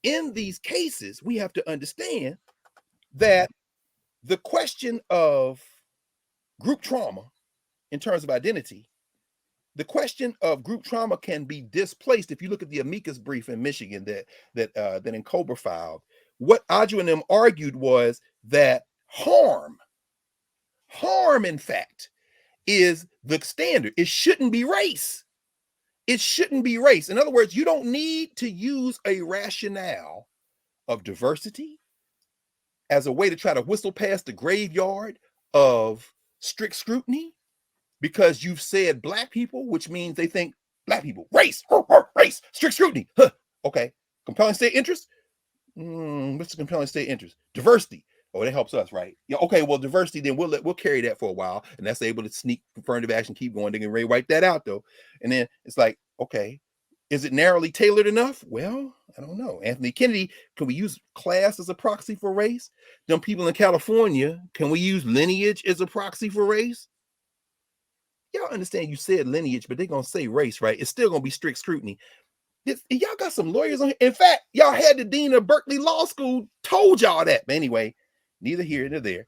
in these cases, we have to understand that the question of group trauma in terms of identity, the question of group trauma can be displaced. If you look at the amicus brief in Michigan that Cobra filed, what Audrey and them argued was that harm, in fact, is the standard. It shouldn't be race. It shouldn't be race. In other words, you don't need to use a rationale of diversity as a way to try to whistle past the graveyard of strict scrutiny because you've said black people, which means they think black people, race, race, strict scrutiny. Huh. Okay. Compelling state interest? What's the compelling state interest? Diversity. Oh, that helps us, right? Yeah. Okay. Well, diversity. Then we'll carry that for a while, and that's able to sneak affirmative action, keep going. They can wipe that out though, and then it's like, okay, is it narrowly tailored enough? Well, I don't know. Anthony Kennedy, can we use class as a proxy for race? Them people in California, can we use lineage as a proxy for race? Y'all understand you said lineage, but they're gonna say race, right? It's still gonna be strict scrutiny. Y'all got some lawyers on here. In fact, y'all had the dean of Berkeley Law School told y'all that. But anyway, neither here nor there.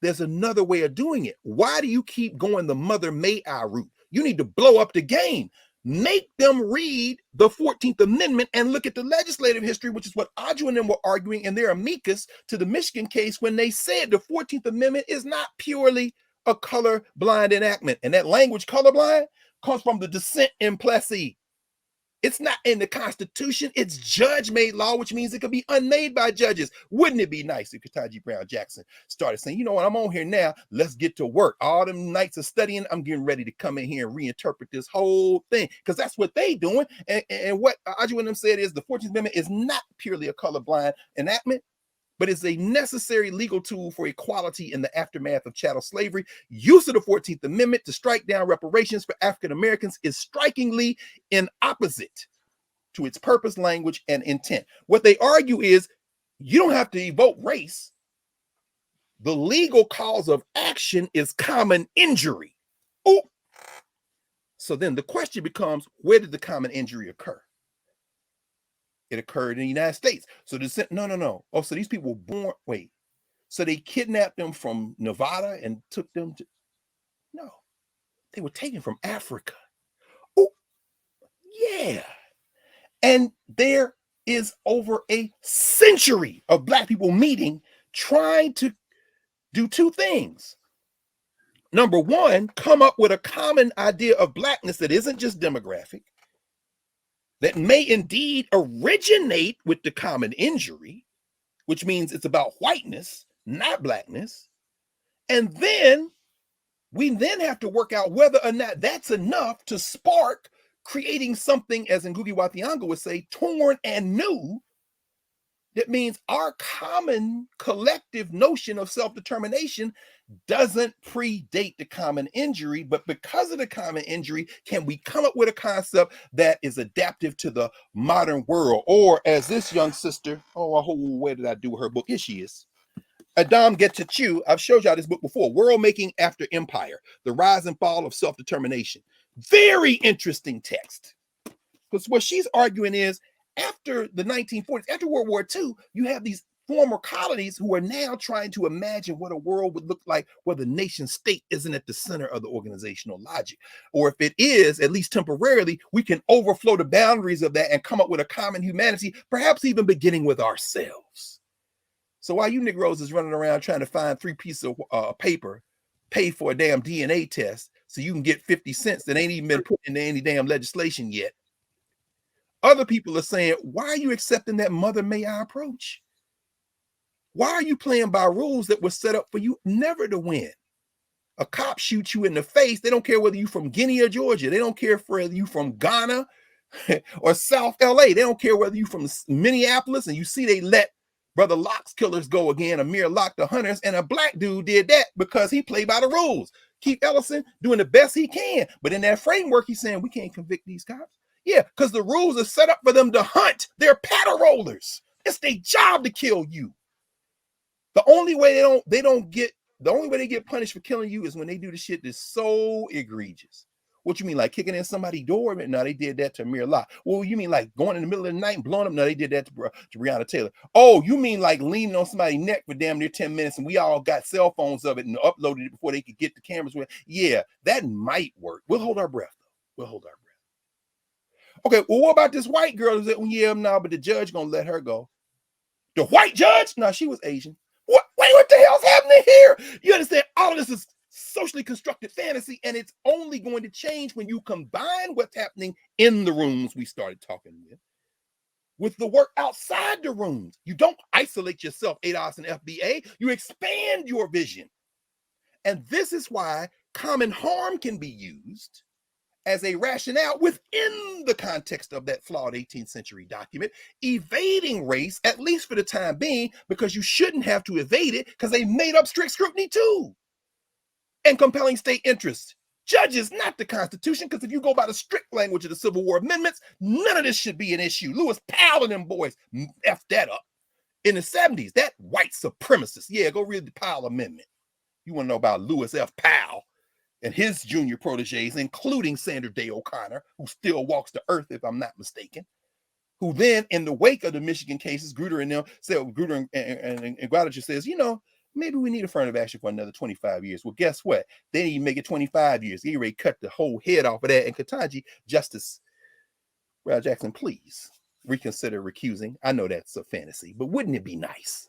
There's another way of doing it. Why do you keep going the Mother May I route? You need to blow up the game. Make them read the 14th Amendment and look at the legislative history, which is what Audrey and them were arguing in their amicus to the Michigan case when they said the 14th Amendment is not purely a colorblind enactment. And that language colorblind comes from the dissent in Plessy. It's not in the Constitution. It's judge-made law, which means it could be unmade by judges. Wouldn't it be nice if Ketanji Brown Jackson started saying, you know what, I'm on here now. Let's get to work. All them nights of studying, I'm getting ready to come in here and reinterpret this whole thing because that's what they doing. And what Audrey and them said is the 14th Amendment is not purely a colorblind enactment, but it's a necessary legal tool for equality in the aftermath of chattel slavery. Use of the 14th Amendment to strike down reparations for African Americans is strikingly in opposite to its purpose, language, and intent. What they argue is you don't have to evoke race. The legal cause of action is common injury. Oh, so then the question becomes, where did the common injury occur? It occurred in the United States. So no. Oh, so these people were born, wait. So they kidnapped them from Nevada and took them to, no. They were taken from Africa. Oh, yeah. And there is over a century of black people meeting, trying to do two things. Number one, come up with a common idea of blackness that isn't just demographic, that may indeed originate with the common injury, which means it's about whiteness, not blackness. And then we have to work out whether or not that's enough to spark creating something, as Ngugi wa Thiong'o would say, torn and new. That means our common collective notion of self-determination doesn't predate the common injury, but because of the common injury, can we come up with a concept that is adaptive to the modern world? Or as this young sister, where did I do her book? Here she is. Adam Getachew, I've showed y'all this book before, World Making After Empire, The Rise and Fall of Self-Determination. Very interesting text. Because what she's arguing is, after the 1940s, after World War II, you have these former colonies who are now trying to imagine what a world would look like where the nation state isn't at the center of the organizational logic. Or if it is, at least temporarily, we can overflow the boundaries of that and come up with a common humanity, perhaps even beginning with ourselves. So while you Negroes is running around trying to find 3 pieces of paper, pay for a damn DNA test so you can get 50 cents that ain't even been put into any damn legislation yet, other people are saying, why are you accepting that Mother May I approach? Why are you playing by rules that were set up for you never to win? A cop shoots you in the face. They don't care whether you're from Guinea or Georgia. They don't care whether you're from Ghana or South LA. They don't care whether you're from Minneapolis and you see they let Brother Locke's killers go again, Amir Locke the Hunters, and a black dude did that because he played by the rules. Keith Ellison doing the best he can. But in that framework, he's saying we can't convict these cops. Yeah, because the rules are set up for them to hunt. They're paddle rollers. It's their job to kill you. The only way they get punished for killing you is when they do the shit that's so egregious. What you mean, like kicking in somebody's door? No, they did that to Amir Locke. Well, you mean like going in the middle of the night and blowing up? No, they did that to Breonna Taylor. Oh, you mean like leaning on somebody's neck for damn near 10 minutes and we all got cell phones of it and uploaded it before they could get the cameras with? Yeah, that might work. We'll hold our breath, though. We'll hold our breath. Okay, well, what about this white girl? Is it, yeah, no, but the judge gonna let her go. The white judge? No, she was Asian. What the hell's happening here? You understand? All of this is socially constructed fantasy, and it's only going to change when you combine what's happening in the rooms we started talking with the work outside the rooms. You don't isolate yourself, ADOS and FBA. You expand your vision. And this is why common harm can be used as a rationale within the context of that flawed 18th century document, evading race, at least for the time being, because you shouldn't have to evade it because they made up strict scrutiny too. And compelling state interest. Judges, not the Constitution, because if you go by the strict language of the Civil War amendments, none of this should be an issue. Lewis Powell and them boys effed that up in the 70s. That white supremacist. Yeah, go read the Powell Amendment. You want to know about Lewis F. Powell and his junior proteges, including Sandra Day O'Connor, who still walks the earth, if I'm not mistaken, who then, in the wake of the Michigan cases, Grutter and them said, Grutter and Graduate says, you know, maybe we need affirmative action for another 25 years. Well, guess what? They didn't even make it 25 years. They already cut the whole head off of that. And Ketanji, Justice Ralph Jackson, please reconsider recusing. I know that's a fantasy, but wouldn't it be nice?